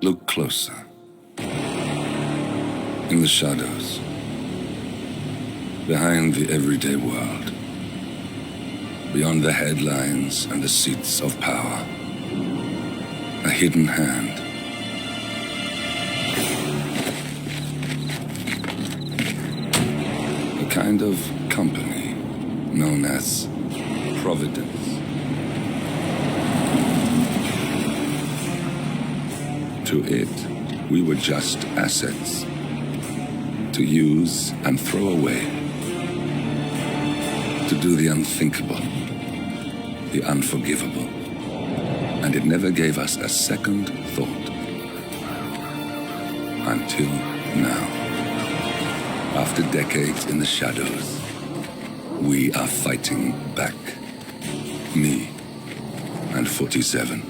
Look closer. In the shadows. Behind the everyday world. Beyond the headlines and the seats of power. A hidden hand. A kind of company known as Providence. To it, we were just assets. To use and throw away. To do the unthinkable. The unforgivable. And it never gave us a second thought. Until now. After decades in the shadows, we are fighting back. Me and 47.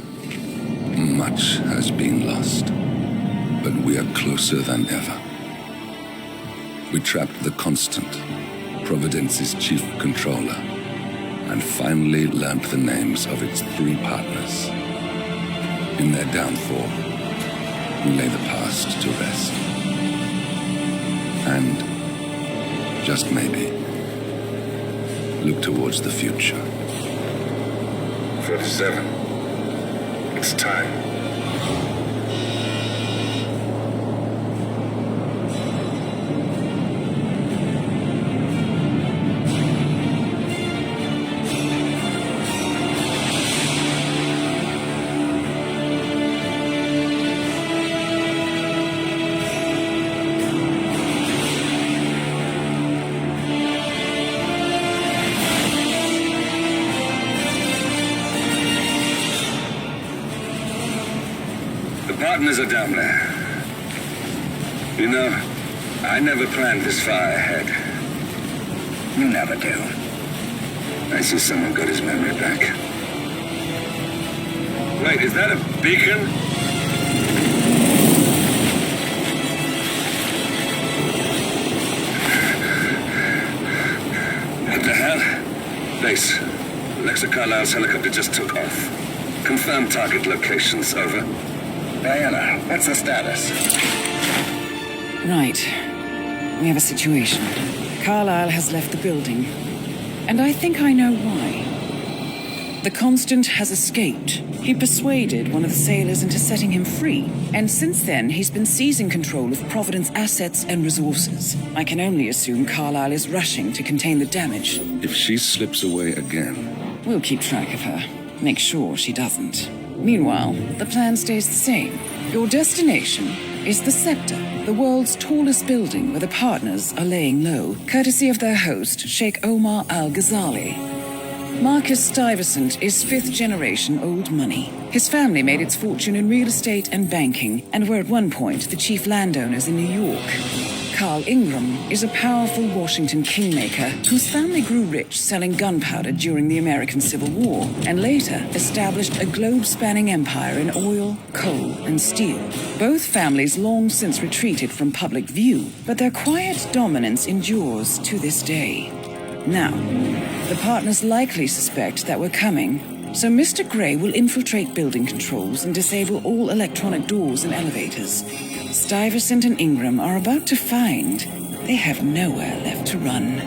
Much has been lost, but we are closer than ever. We trapped the Constant, Providence's chief controller, and finally learned the names of its 3 partners. In their downfall, we lay the past to rest. And, just maybe, look towards the future. 47. It's time. Partners are down there. You know, I never planned this far ahead. You never do. I see someone got his memory back. Wait, is that a beacon? What the hell? Base. Alexa Carlisle's helicopter just took off. Confirm target locations, over. Diana, what's the status? Right. We have a situation. Carlisle has left the building. And I think I know why. The Constant has escaped. He persuaded one of the sailors into setting him free. And since then, he's been seizing control of Providence assets and resources. I can only assume Carlisle is rushing to contain the damage. If she slips away again... We'll keep track of her. Make sure she doesn't. Meanwhile, the plan stays the same. Your destination is the Scepter, the world's tallest building where the partners are laying low, courtesy of their host, Sheikh Omar Al-Ghazali. Marcus Stuyvesant is 5th-generation old money. His family made its fortune in real estate and banking, and were at one point the chief landowners in New York. Carl Ingram is a powerful Washington kingmaker whose family grew rich selling gunpowder during the American Civil War, and later established a globe-spanning empire in oil, coal, and steel. Both families long since retreated from public view, but their quiet dominance endures to this day. Now, the partners likely suspect that we're coming, so Mr. Gray will infiltrate building controls and disable all electronic doors and elevators. Stuyvesant and Ingram are about to find they have nowhere left to run.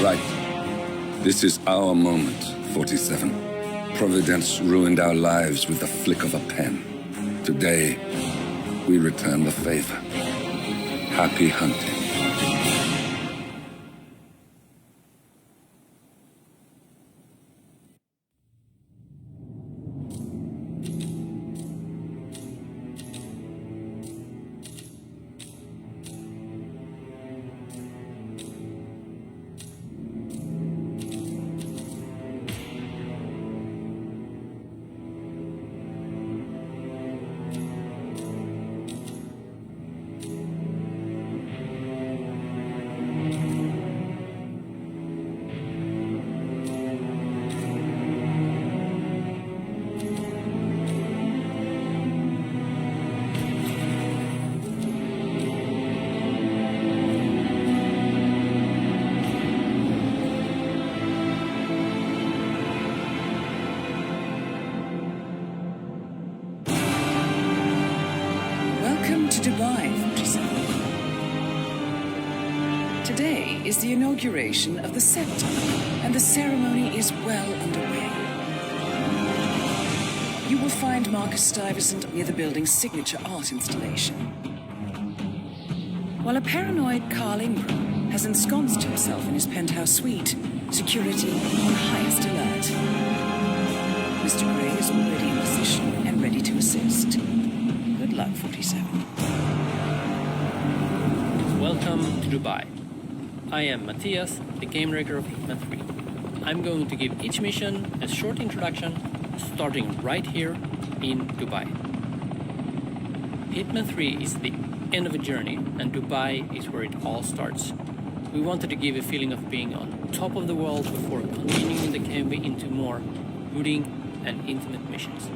Right. This is our moment, 47. Providence ruined our lives with the flick of a pen. Today, we return the favor. Happy hunting. Today is the inauguration of the scepter, and the ceremony is well underway. You will find Marcus Stuyvesant near the building's signature art installation. While a paranoid Carl Ingram has ensconced himself in his penthouse suite, security on highest alert. Mr. Gray is already in position and ready to assist. Good luck, 47. Welcome to Dubai. I am Matthias, the game director of Hitman 3. I'm going to give each mission a short introduction, starting right here in Dubai. Hitman 3 is the end of a journey, and Dubai is where it all starts. We wanted to give a feeling of being on top of the world before continuing the campaign into more looting and intimate missions.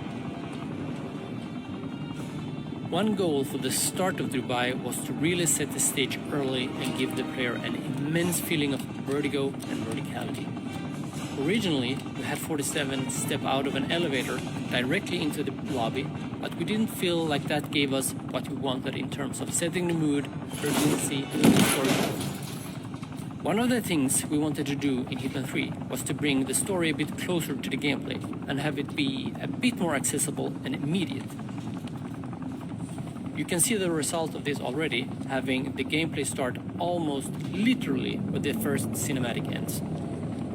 One goal for the start of Dubai was to really set the stage early and give the player an immense feeling of vertigo and verticality. Originally, we had 47 step out of an elevator directly into the lobby, but we didn't feel like that gave us what we wanted in terms of setting the mood, urgency, and story. One of the things we wanted to do in Hitman 3 was to bring the story a bit closer to the gameplay and have it be a bit more accessible and immediate. You can see the result of this already, having the gameplay start almost literally when the first cinematic ends.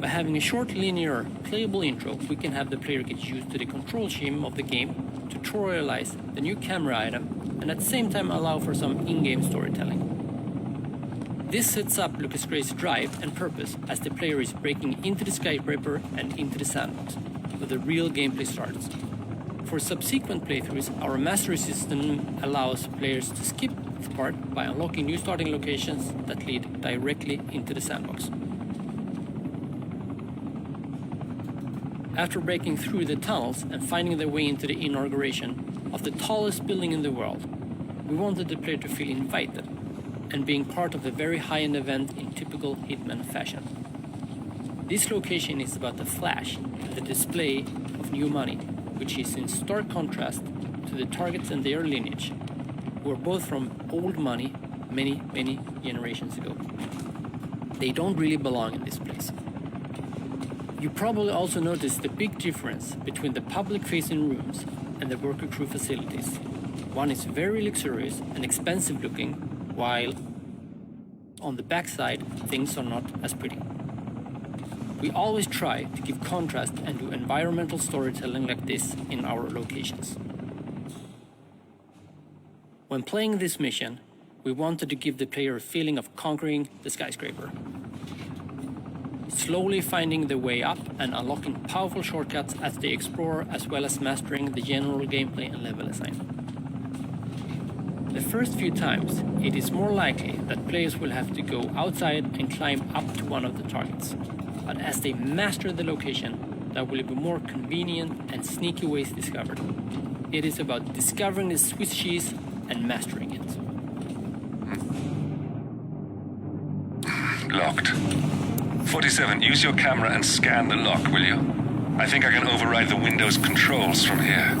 By having a short, linear, playable intro, we can have the player get used to the control scheme of the game, tutorialize the new camera item, and at the same time allow for some in-game storytelling. This sets up Lucas Gray's drive and purpose as the player is breaking into the skyscraper and into the sandbox, where the real gameplay starts. For subsequent playthroughs, our mastery system allows players to skip this part by unlocking new starting locations that lead directly into the sandbox. After breaking through the tunnels and finding their way into the inauguration of the tallest building in the world, we wanted the player to feel invited and being part of a very high-end event in typical Hitman fashion. This location is about the flash and the display of new money, which is in stark contrast to the targets and their lineage, who are both from old money many, many generations ago. They don't really belong in this place. You probably also noticed the big difference between the public-facing rooms and the worker crew facilities. One is very luxurious and expensive looking, while on the backside things are not as pretty. We always try to give contrast and do environmental storytelling like this in our locations. When playing this mission, we wanted to give the player a feeling of conquering the skyscraper, slowly finding the way up and unlocking powerful shortcuts as they explore, as well as mastering the general gameplay and level design. The first few times, it is more likely that players will have to go outside and climb up to one of the targets. But as they master the location, there will be more convenient and sneaky ways discovered. It is about discovering the Swiss cheese and mastering it. Locked. 47, use your camera and scan the lock, will you? I think I can override the Windows controls from here.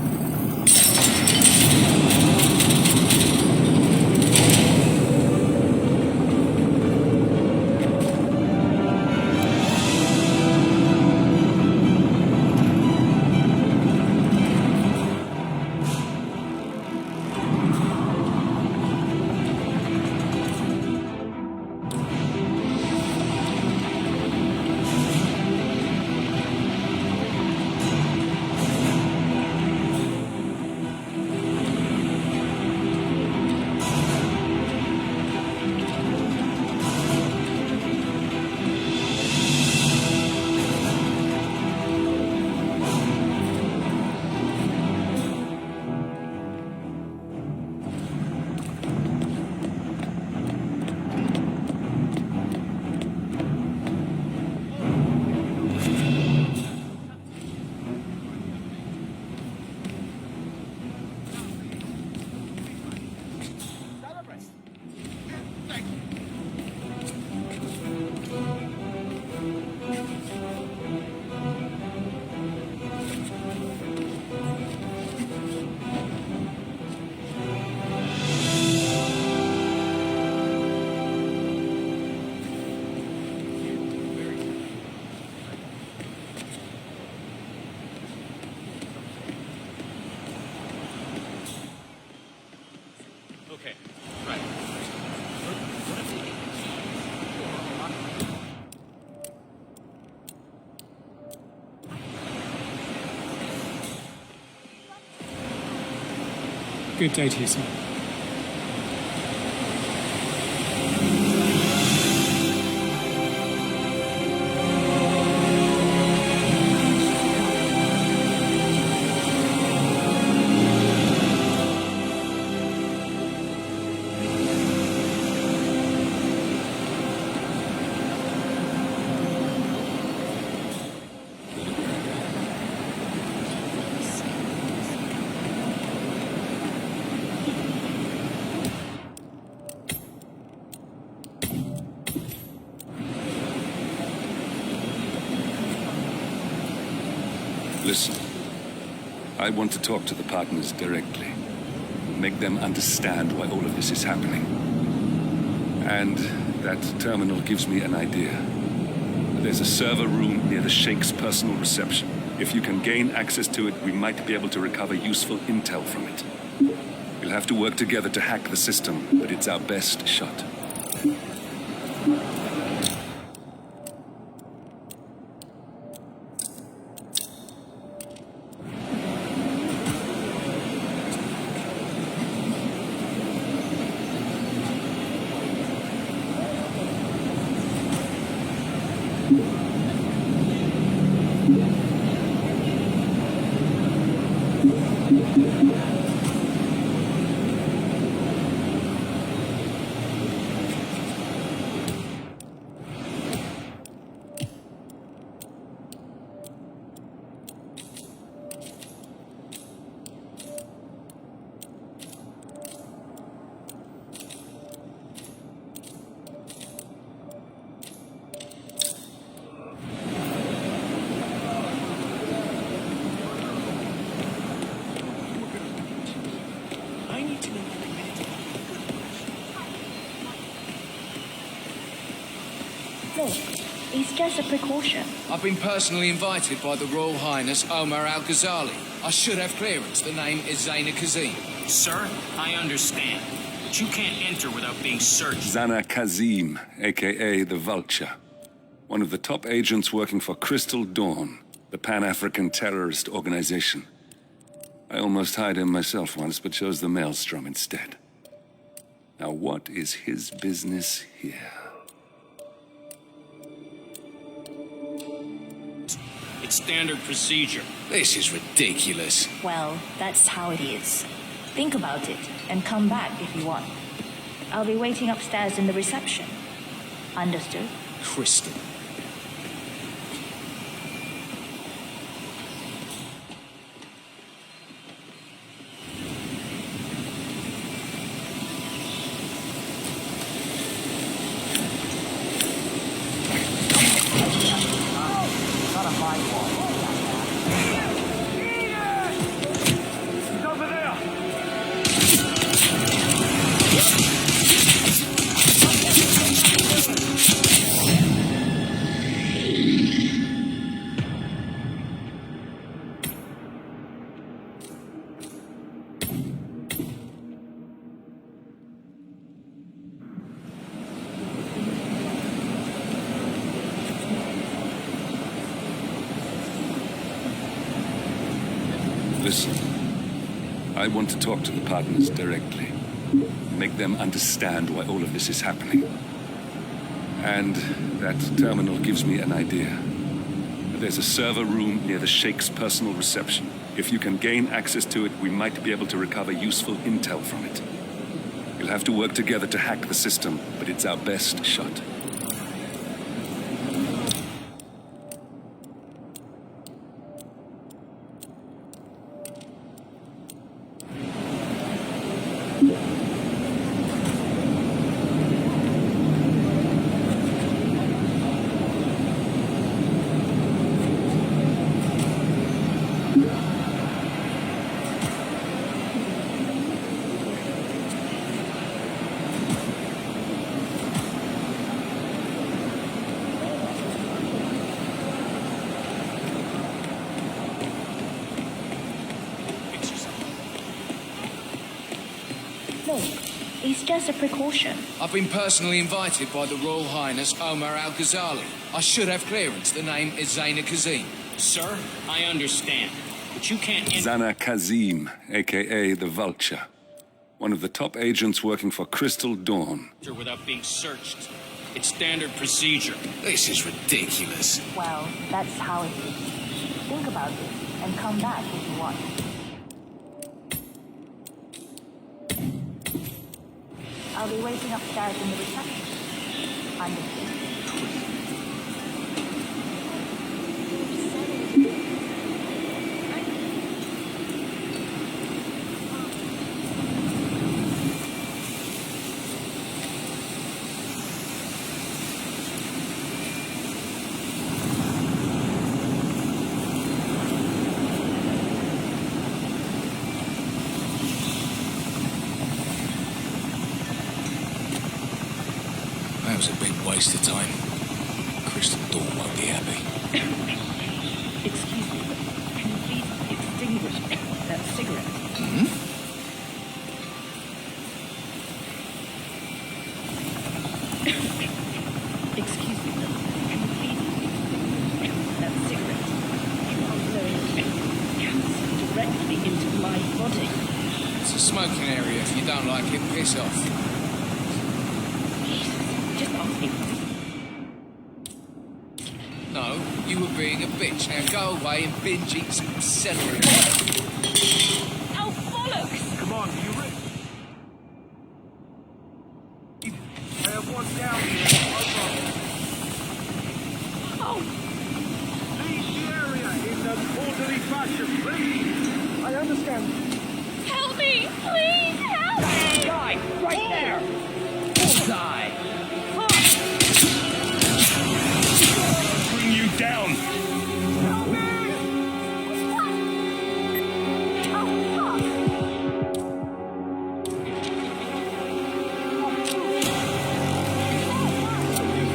Okay, right. What if they... Good day to you, sir. Listen, I want to talk to the partners directly. Make them understand why all of this is happening. And that terminal gives me an idea. There's a server room near the Sheikh's personal reception. If you can gain access to it, we might be able to recover useful intel from it. We'll have to work together to hack the system, but it's our best shot. Look, it's just a precaution. I've been personally invited by the Royal Highness Omar Al-Ghazali. I should have clearance. The name is Zaina Kazim. Sir, I understand, but you can't enter without being searched. Zana Kazim, a.k.a. the Vulture. One of the top agents working for Crystal Dawn, the Pan-African terrorist organization. I almost hired him myself once, but chose the Maelstrom instead. Now what is his business here? It's standard procedure. This is ridiculous. Well, that's how it is. Think about it and come back if you want. I'll be waiting upstairs in the reception. Understood? Crystal. Listen, I want to talk to the partners directly. Make them understand why all of this is happening. And that terminal gives me an idea. There's a server room near the Sheikh's personal reception. If you can gain access to it, we might be able to recover useful intel from it. We'll have to work together to hack the system, but it's our best shot. It's just a precaution. I've been personally invited by the Royal Highness Omar Al-Ghazali. I should have clearance. The name is Zaina Kazim. Sir, I understand. But you can't enter Zana Kazim, a.k.a. the Vulture. One of the top agents working for Crystal Dawn. without being searched. It's standard procedure. This is ridiculous. Well, that's how it is. Think about it and come back if you want. I'll be waiting upstairs in the reception. Understood. That was a big waste of time. Crystal Dawn won't be happy. Excuse me, but can you please extinguish that cigarette? Excuse me, but can you please extinguish that cigarette? You are blowing cancer directly into my body. It's a smoking area. If you don't like it, piss off. Just ask me. No, you were being a bitch. Now go away and binge eat some celery. Oh, bollocks! Come on, you ready? I have one down here. Oh, Leave the area in an orderly fashion, please. I understand. help me! Please help me! Die! Right there! Bullseye! Bring you down! Help me! Oh, fuck!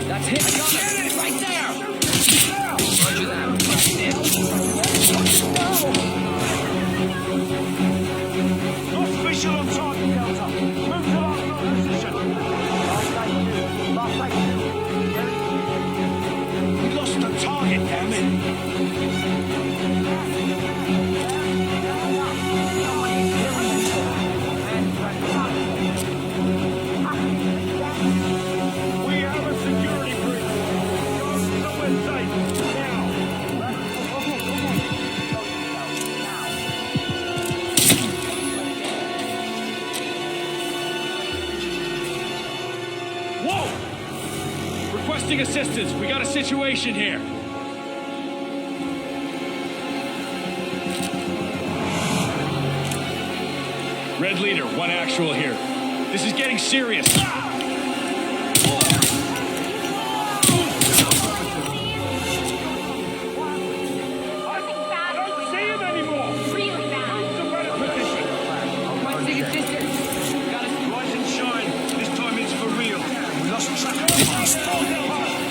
That's hit! I got it! Right there! Roger that. Official on target, Delta. Move to last position. Last night, we lost the target, damn it. We have a security breach. Go somewhere safe. Now. Whoa! Requesting assistance. We got a situation here. Red leader, one actual here. This is getting serious. I don't see him anymore. Really bad. It's a better position. Rise and shine. This time it's for real. We lost track of the pass.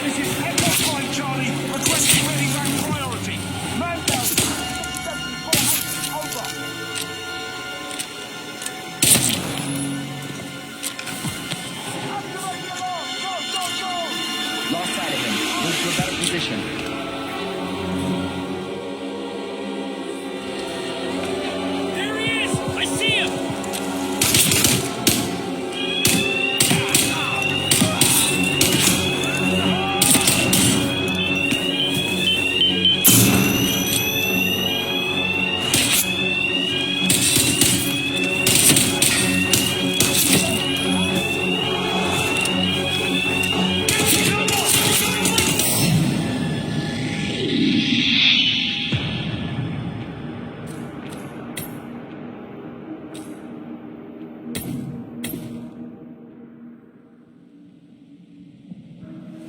This is Echo 5, Charlie. Requesting medevac priority. Man down. 74 over. Activate the alarm. Go, go, go. Lost sight of him. Move to a better position. There he is! I see him!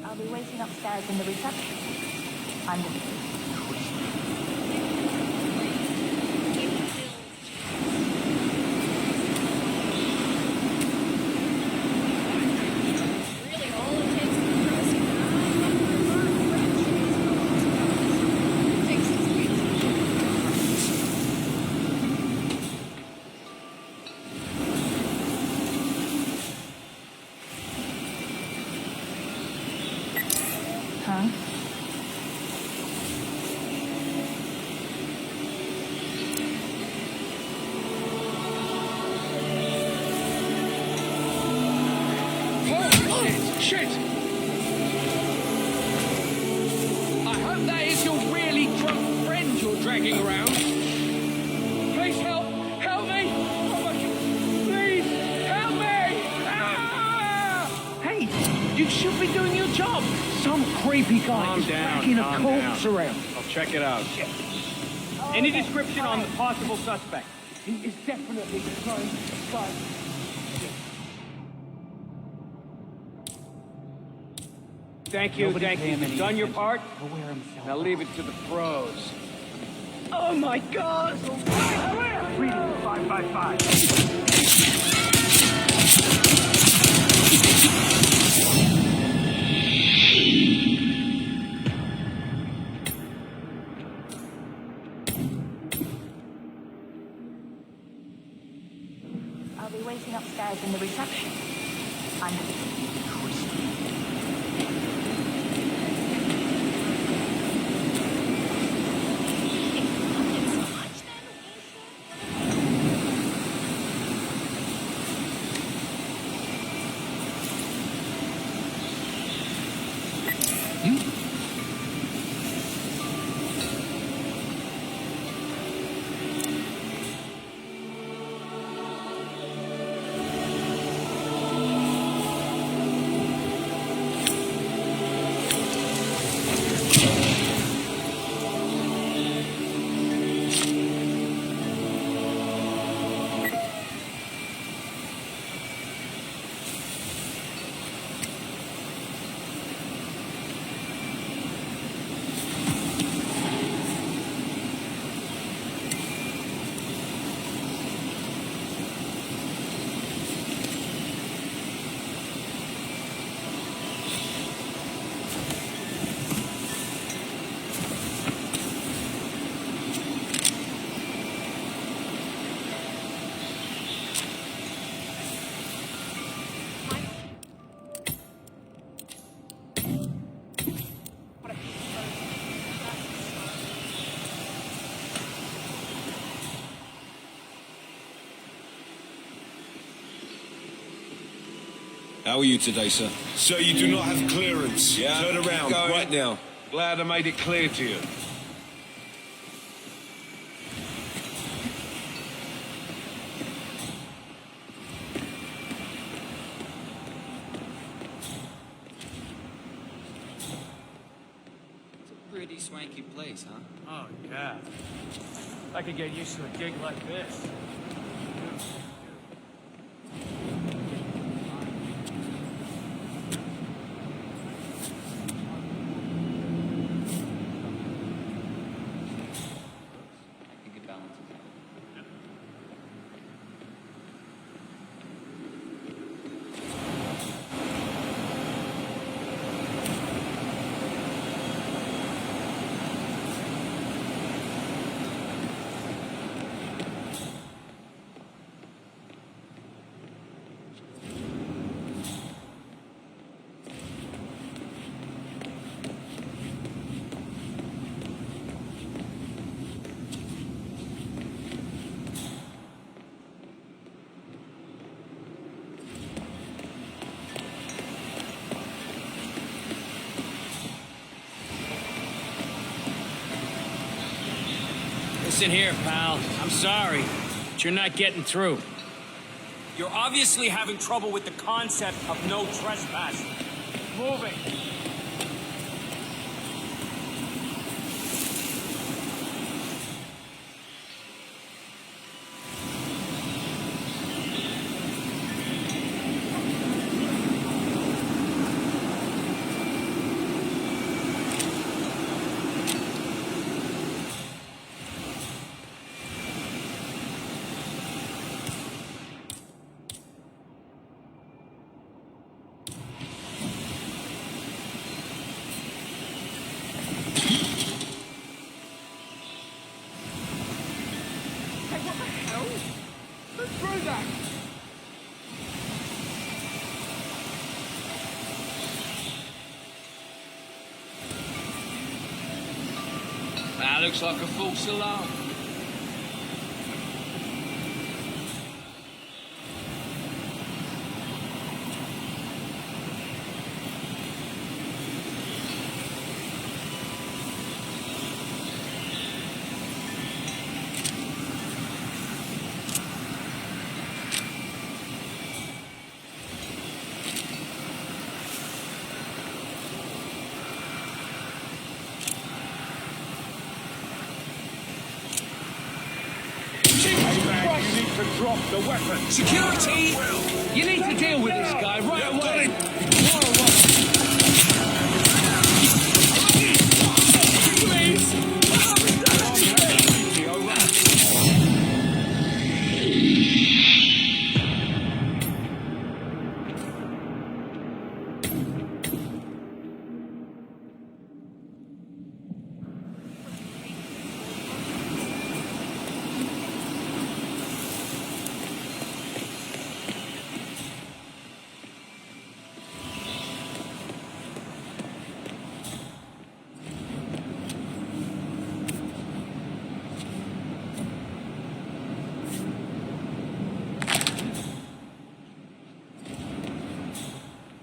I'll be waiting upstairs in the reception. Understood. huh? Shit! I hope that is your really drunk friend you're dragging around. Please help! Help me! Oh my God! Please! Help me! Ah! Hey, you should be doing your job. Some creepy guy is dragging a corpse around. I'll check it out. Any description on the possible suspect? He is definitely trying to fight. Thank you, Nobody thank pay you. him any You've done your attention. part. He'll wear himself. Now leave it to the pros. Oh my God! Reading 555. I'll be waiting upstairs in the reception. I'm How are you today, sir? Sir, you do not have clearance. Yeah, Turn around going. right now. Glad I made it clear to you. It's a pretty swanky place, huh? Oh, yeah. I could get used to a gig like this. I think it balances out. Listen here, pal. I'm sorry, but you're not getting through. You're obviously having trouble with the concept of no trespass. Moving. That looks like a false alarm. Drop the weapon. Security! You need to deal with this guy right away.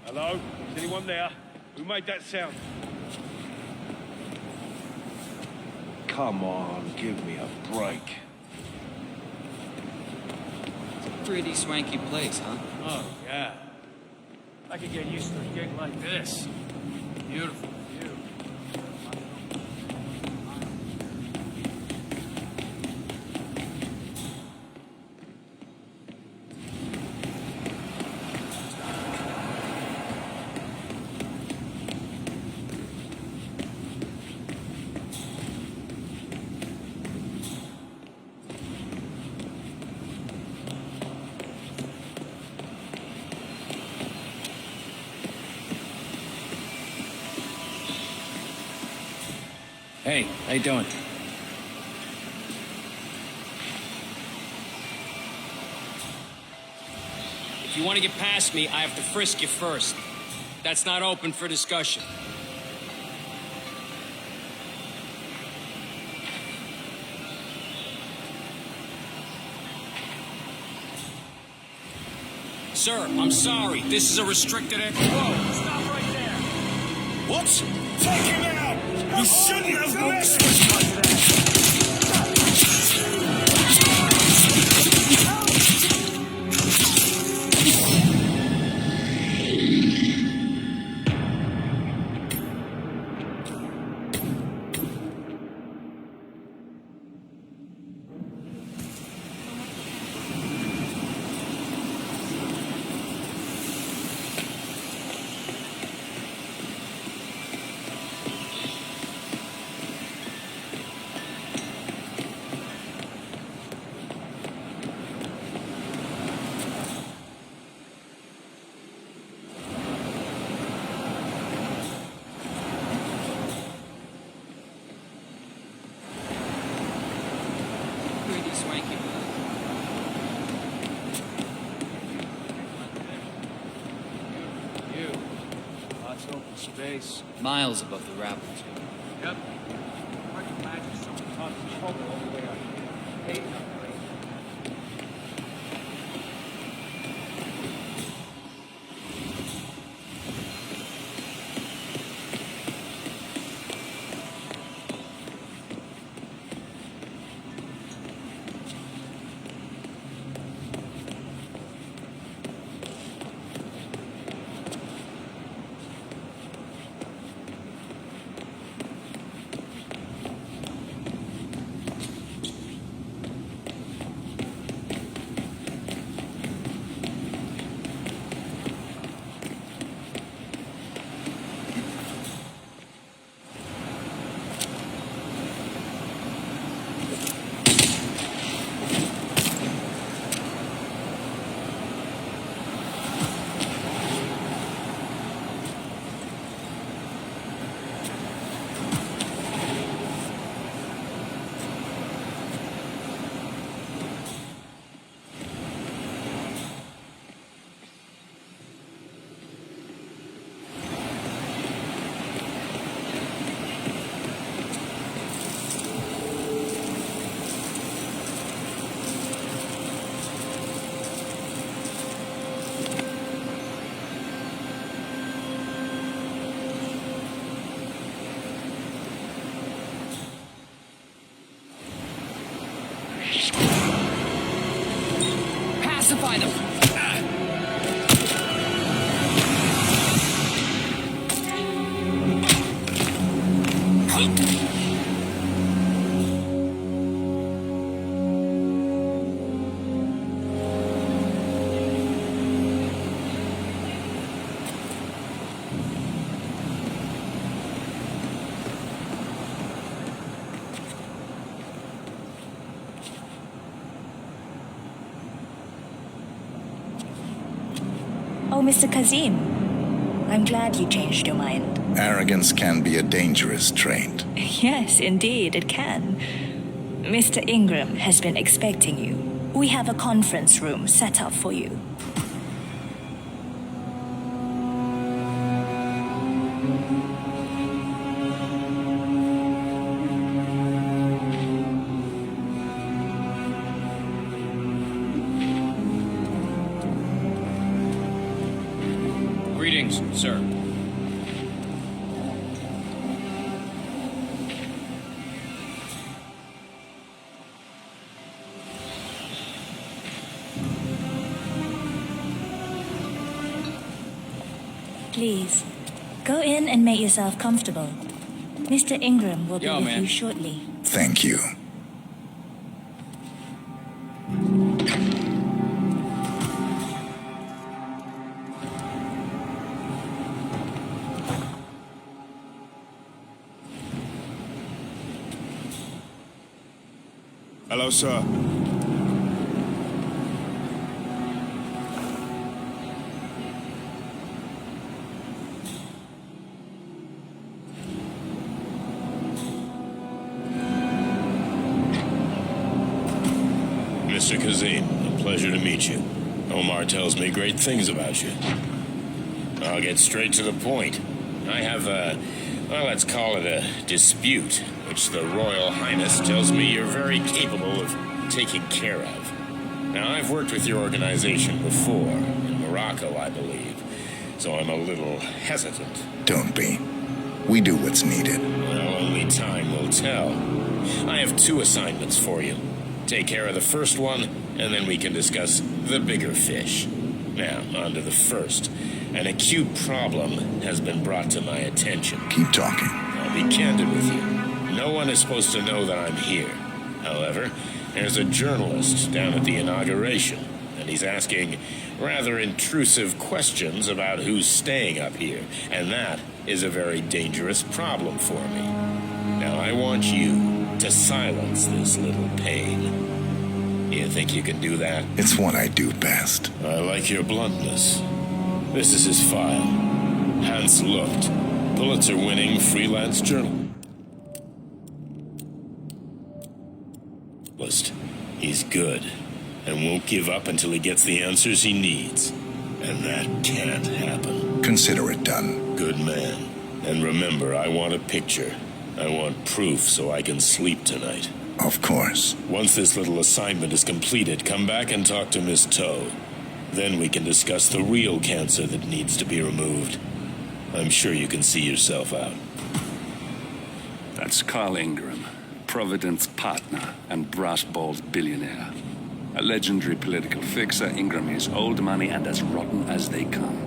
Hello? Is anyone there? Who made that sound? Come on, give me a break. Pretty swanky place, huh? Oh, yeah. I could get used to a gig like this. Beautiful view. Hey, how you doing? If you want to get past me, I have to frisk you first. That's not open for discussion. Sir, I'm sorry. This is a restricted area. Whoa, stop right there! What? Take him out! You shouldn't have messed with us! Pretty swanky. View. Lots of open space. Miles above the rapids. Yep. I can imagine someone tons of trouble all the way out here. Hey, Mr. Kazim. I'm glad you changed your mind. Arrogance can be a dangerous trait. Yes, indeed, it can. Mr. Ingram has been expecting you. We have a conference room set up for you. Greetings, sir. Please, go in and make yourself comfortable. Mr. Ingram will be with man. you shortly. Thank you. Hello, sir. Mr. Kazim, a pleasure to meet you. Omar tells me great things about you. I'll get straight to the point. I have well, let's call it a dispute, which the Royal Highness tells me you're very capable of taking care of. Now, I've worked with your organization before, in Morocco, I believe, so I'm a little hesitant. Don't be. We do what's needed. Well, only time will tell. I have 2 assignments for you. Take care of the first one, and then we can discuss the bigger fish. Now, on to the first. An acute problem has been brought to my attention. Keep talking. I'll be candid with you. No one is supposed to know that I'm here. However, there's a journalist down at the inauguration, and he's asking rather intrusive questions about who's staying up here, and that is a very dangerous problem for me. Now, I want you to silence this little pain. You think you can do that? It's what I do best. I like your bluntness. This is his file. Hans Lucht, Pulitzer-winning freelance journalist. He's good, and won't give up until he gets the answers he needs. And that can't happen. Consider it done. Good man. And remember, I want a picture. I want proof so I can sleep tonight. Of course. Once this little assignment is completed, come back and talk to Miss Toe. Then we can discuss the real cancer that needs to be removed. I'm sure you can see yourself out. That's Carl Ingram, Providence partner and brass-balled billionaire. A legendary political fixer, Ingram is old money and as rotten as they come.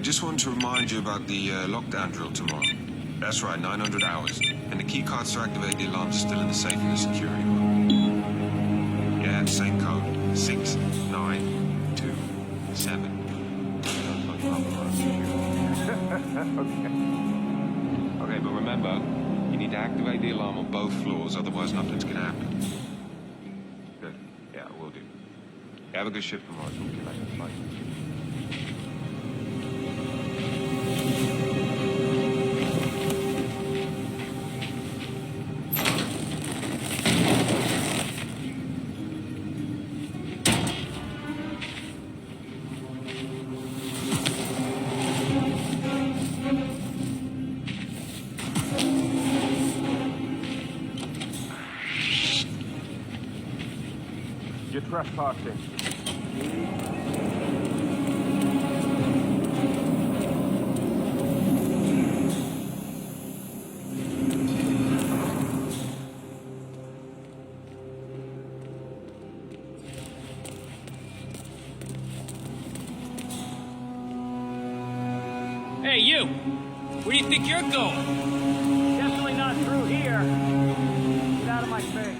just want to remind you about the lockdown drill tomorrow. That's right, 900 hours. And the key cards to activate the alarms are still in the safe in the security room. Yeah, same code. 6927. Okay, but remember, you need to activate the alarm on both floors, otherwise nothing's gonna happen. Good. Yeah, will do. Have a good shift tomorrow. Talk to you later. Bye. You're trespassing. Hey, you! Where do you think you're going? Definitely not through here. Get out of my face.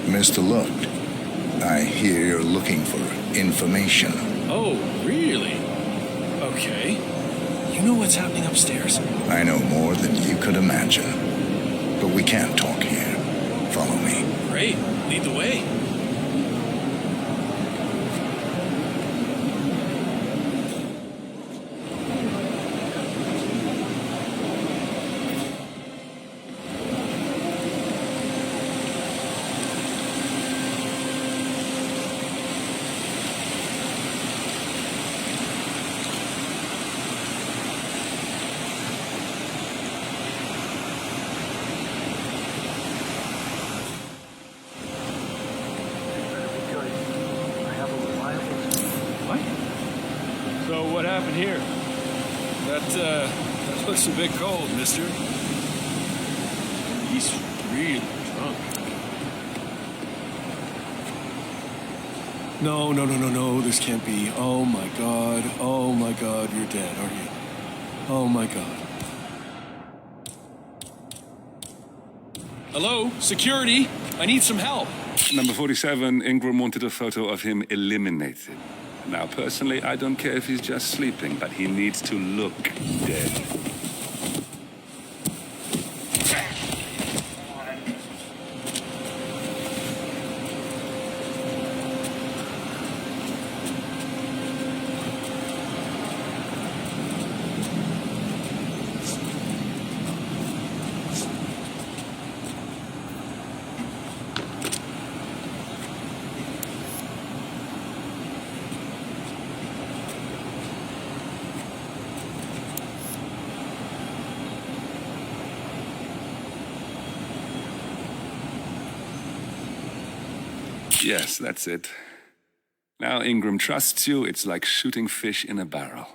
Mr. Look, I hear you're looking for information. Oh, really? Okay. You know what's happening upstairs? I know more than you could imagine. But we can't talk here. Follow me. Great. Lead the way. So what happened here? That looks a bit cold, mister. He's really drunk. No, this can't be. Oh my god, you're dead, aren't you? Oh my god. Hello? Security? I need some help. Number 47, Ingram wanted a photo of him eliminated. Now, personally, I don't care if he's just sleeping, but he needs to look dead. Yes, that's it. Now Ingram trusts you, it's like shooting fish in a barrel.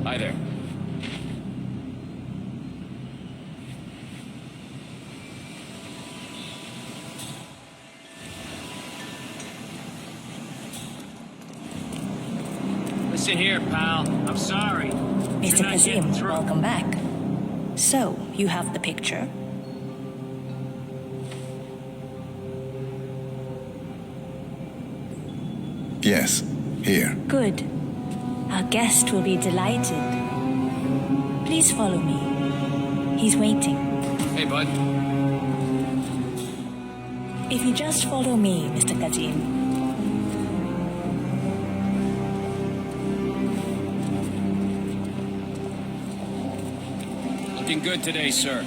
Hi there. Listen here, pal. I'm sorry. Mr. Kazim, welcome back. So, you have the picture? Yes, here. Good. Our guest will be delighted. Please follow me. He's waiting. Hey, bud. If you just follow me, Mr. Kazim. Looking good today, sir.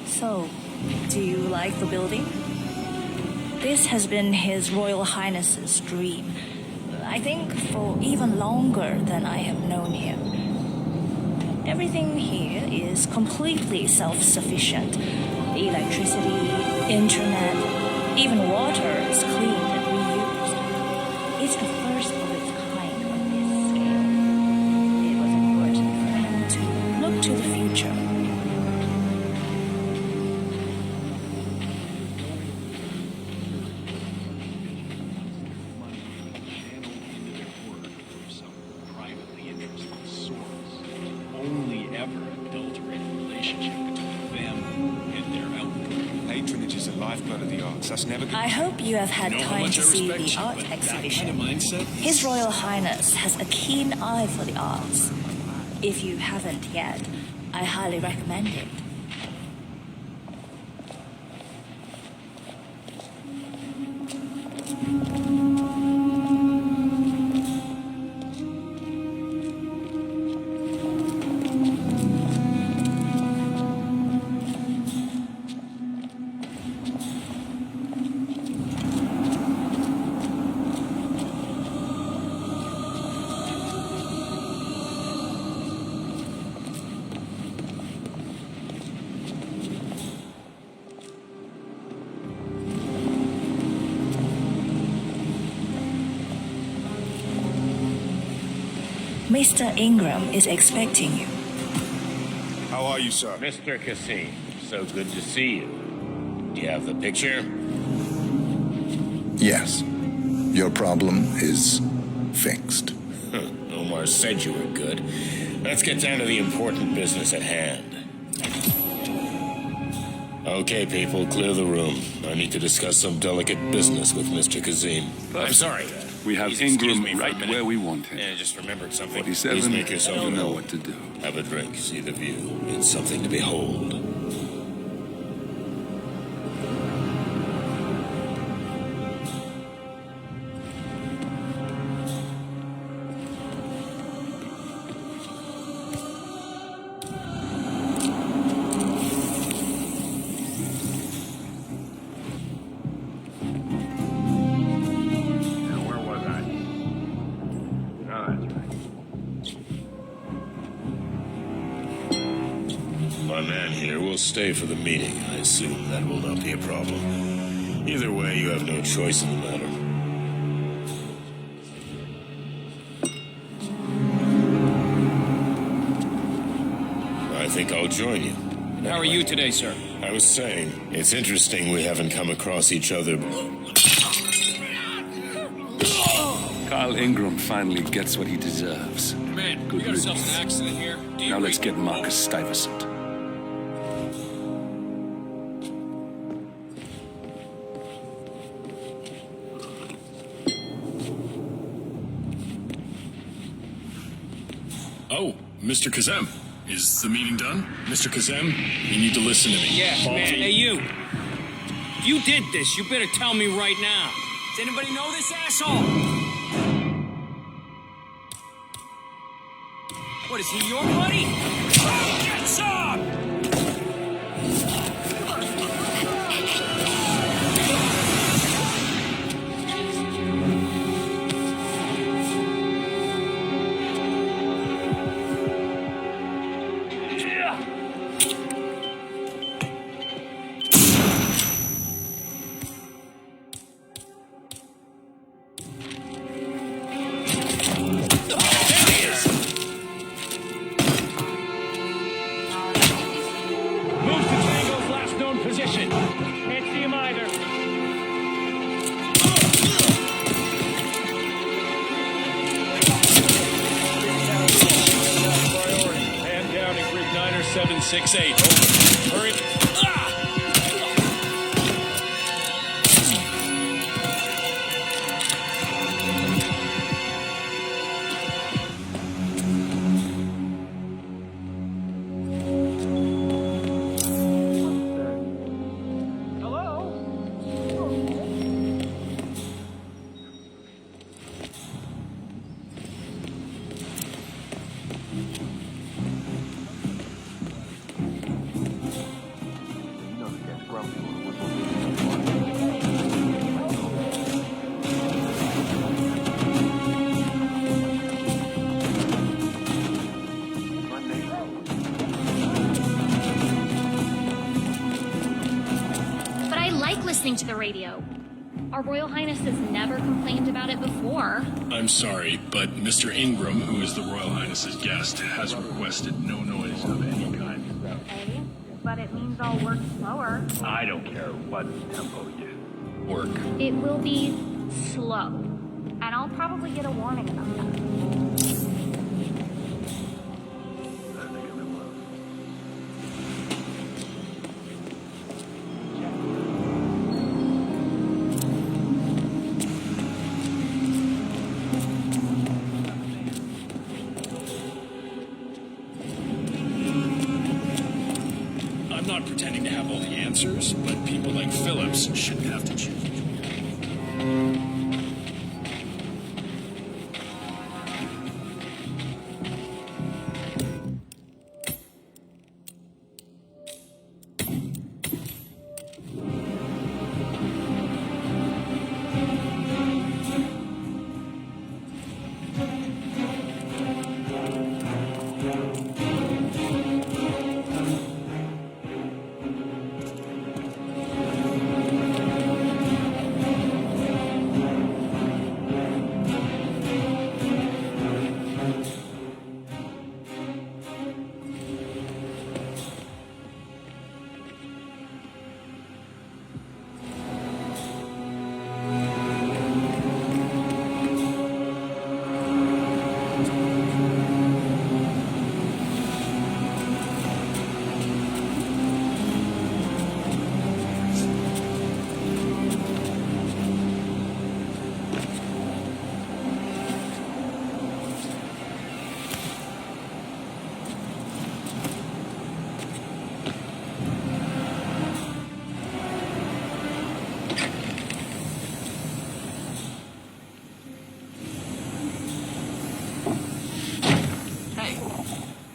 So, do you like the building? This has been His Royal Highness's dream. I think for even longer than I have known him. Everything here is completely self-sufficient. The electricity, internet, even water is cleaned and reused. It's the first of its kind on this scale. It was important for him to look to the future. I hope you have had time to see the art exhibition. His Royal Highness has a keen eye for the arts. If you haven't yet, I highly recommend it. Mr. Ingram is expecting you. How are you, sir? Mr. Cassim, so good to see you. Do you have the picture? Yes. Your problem is fixed. Omar said you were good. Let's get down to the important business at hand. Okay, people, clear the room. I need to discuss some delicate business with Mr. Kazim. I'm sorry. We have Ingram right where we want him. Yeah, just remembered something. 47, Please make yourself you know known. what to do. Have a drink, see the view. It's something to behold. My man here will stay for the meeting. I assume that will not be a problem. Either way, you have no choice in the matter. I think I'll join you. How are you today, sir? I was saying, it's interesting we haven't come across each other. Carl Ingram finally gets what he deserves. Man, Good we got ourselves riddance. an accident here. Now let's get Marcus Stuyvesant. Oh, Mr. Kazem. Is the meeting done? Mr. Kazem, you need to listen to me. Yeah, Follow man. me. Hey, you. If you did this, you better tell me right now. Does anybody know this asshole? What, is he your buddy? Get some! To the radio. Our Royal Highness has never complained about it before. I'm sorry, but Mr. Ingram, who is the Royal Highness's guest, has requested no noise of any kind. Okay, but it means I'll work slower. I don't care what tempo you work. It will be slow, and I'll probably get a warning about that. I'm not pretending to have all the answers, but people like Phillips shouldn't have to choose.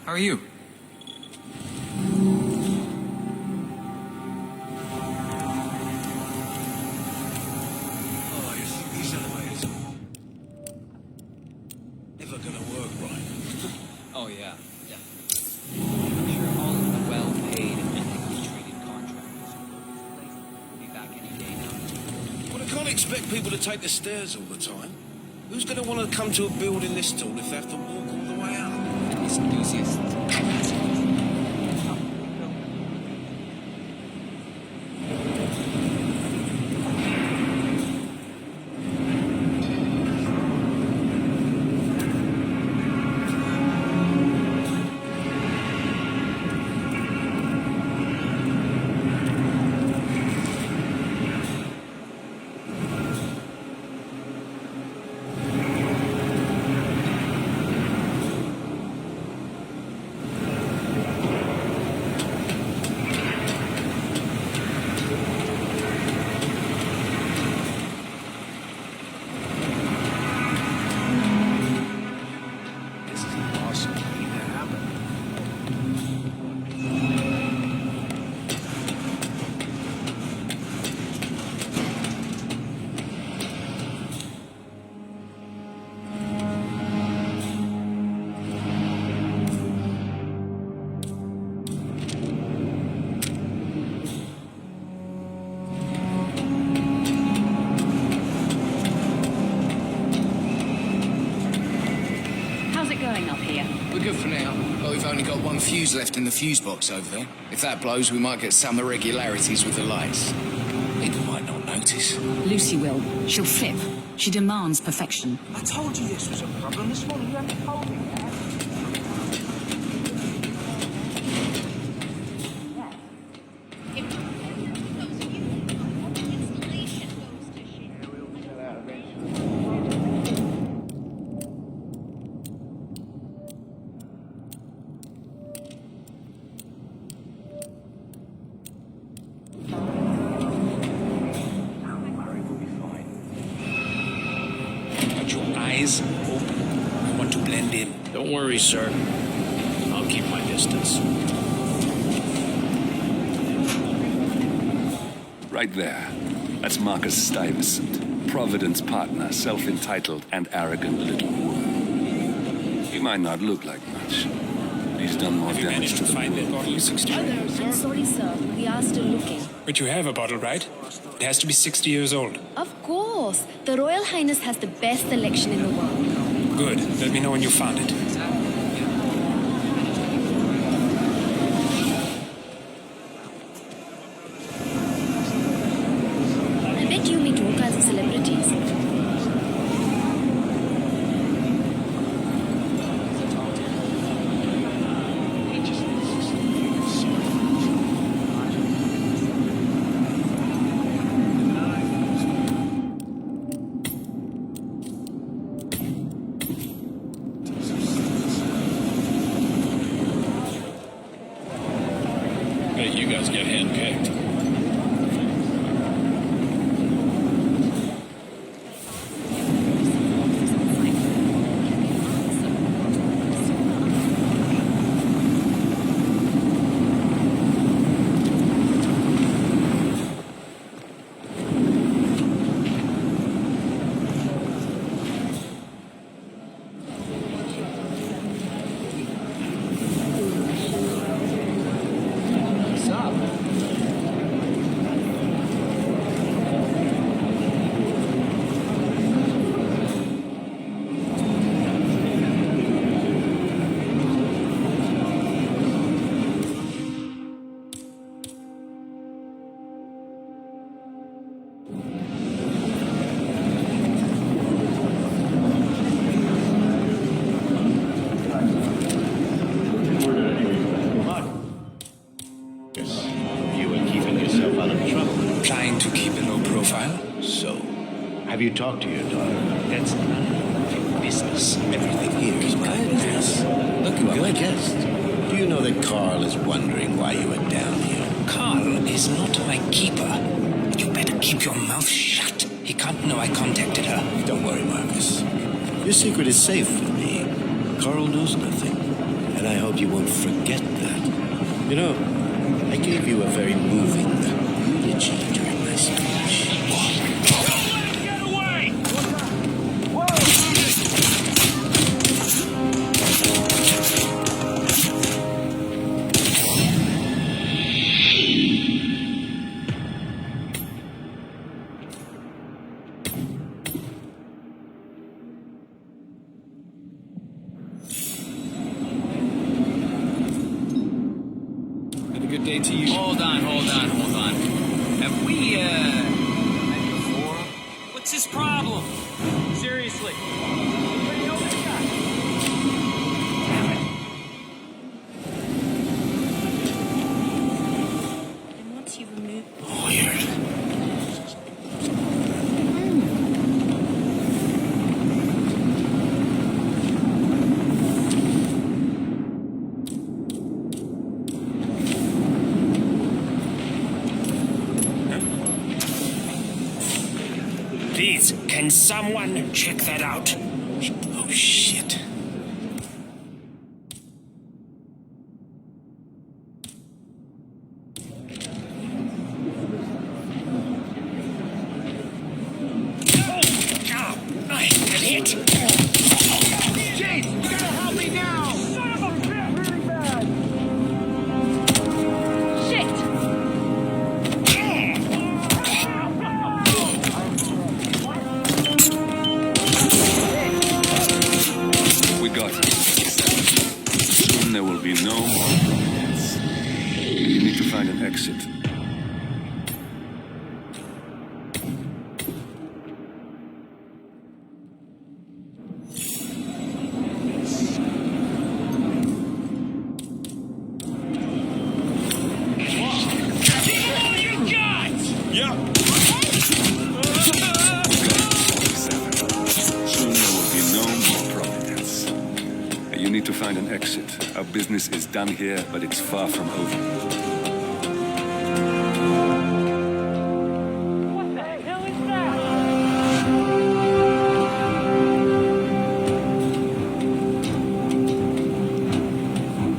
How are you? Oh, you think these elevators never gonna work right? Oh, yeah. I'm sure all of the well-paid and ethically treated contractors will be back any day now. Well, I can't expect people to take the stairs all the time. Who's gonna want to come to a building this tall if they have to walk all the way up? These enthusiasts. We're good for now, but we've only got one fuse left in the fuse box over there. If that blows, we might get some irregularities with the lights. People might not notice. Lucy will. She'll flip. She demands perfection. I told you this was a problem this morning. You haven't told me that. Eyes open. I want to blend in. Don't worry, sir. I'll keep my distance. Right there. That's Marcus Stuyvesant, Providence partner, self-entitled and arrogant little worm. He might not look like much, but he's done more damage to the world. I'm sorry, sir. We are still looking. But you have a bottle, right? It has to be 60 years old. Of course. The Royal Highness has the best selection in the world. Good. Let me know when you found it. I bet you meet all kinds of celebrities. Bet you guys get handpicked. Have you talked to your daughter? That's none of your business. Everything here is my business. Look, you are my guest. Do you know that Carl is wondering why you are down here? Carl is not my keeper. You better keep your mouth shut. He can't know I contacted her. Don't worry, Marcus. Your secret is safe with me. Carl knows nothing. And I hope you won't forget that. You know, I gave you a very moving eulogy during my speech. Good day to you. Hold on. Have we, met before? What's his problem? Seriously. And once you've removed... Weird. Please, can someone check that out? Oh, shit. I hit. James, you gotta help me now! Son of a bitch! Really bad! Shit! We got it. will be no more providence. You need to find an exit. You need to find an exit. Our business is done here, but it's far from over.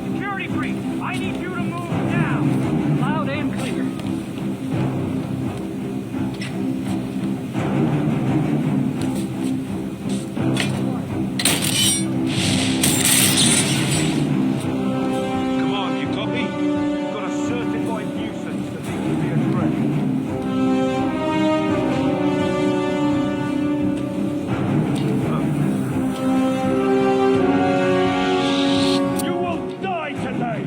Security brief. I need you to move now. Loud and clear. Come on, you copy? We've got a certified nuisance that needs to be addressed. You will die today!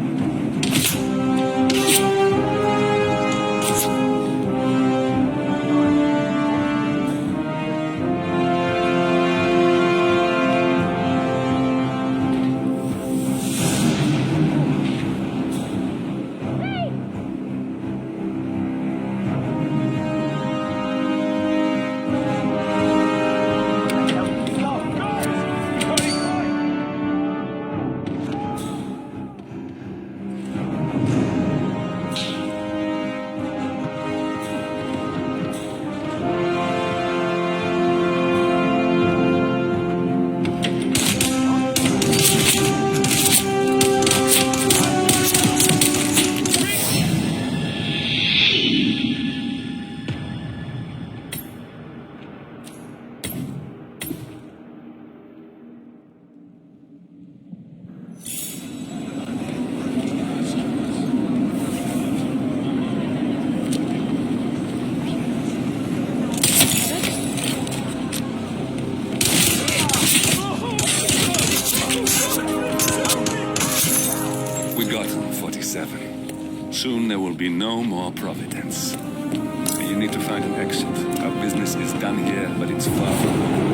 We got him, 47. Soon there will be no more providence. You need to find an exit. Our business is done here, but it's far from over.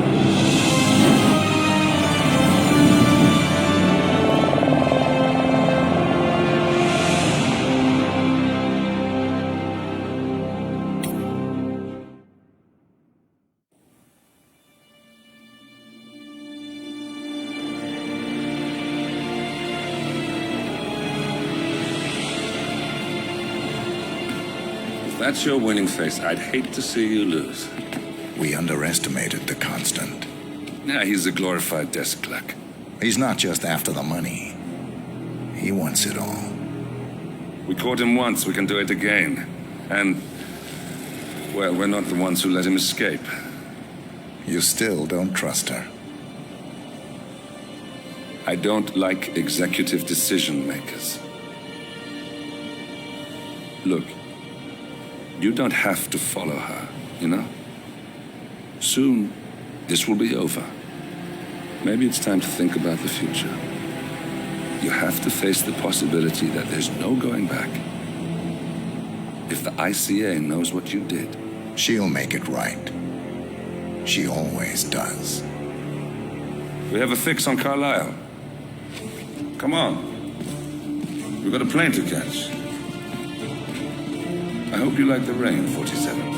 If that's your winning face, I'd hate to see you lose. We underestimated the Constant. Yeah, he's a glorified desk clerk. He's not just after the money. He wants it all. We caught him once, we can do it again. And, well, we're not the ones who let him escape. You still don't trust her. I don't like executive decision makers. Look, you don't have to follow her, you know? Soon, this will be over. Maybe it's time to think about the future. You have to face the possibility that there's no going back. If the ICA knows what you did, she'll make it right. She always does. We have a fix on Carlisle. Come on. We've got a plane to catch. I hope you like the rain, 47.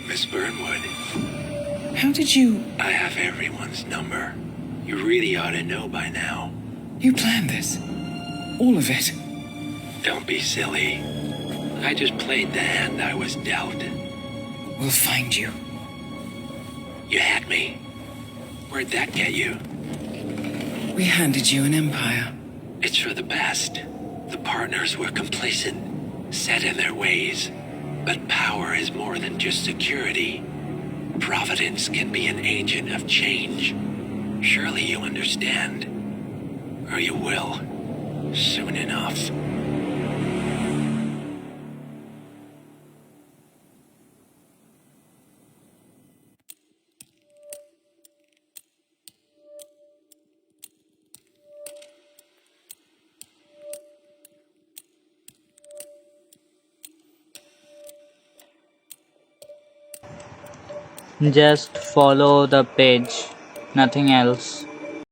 Miss Burnwood. How did you... I have everyone's number. You really ought to know by now. You planned this? All of it? Don't be silly. I just played the hand I was dealt. We'll find you. You had me. Where'd that get you? We handed you an empire. It's for the best. The partners were complacent, set in their ways. But power is more than just security. Providence can be an agent of change. Surely you understand. Or you will. Soon enough. Just follow the page, nothing else.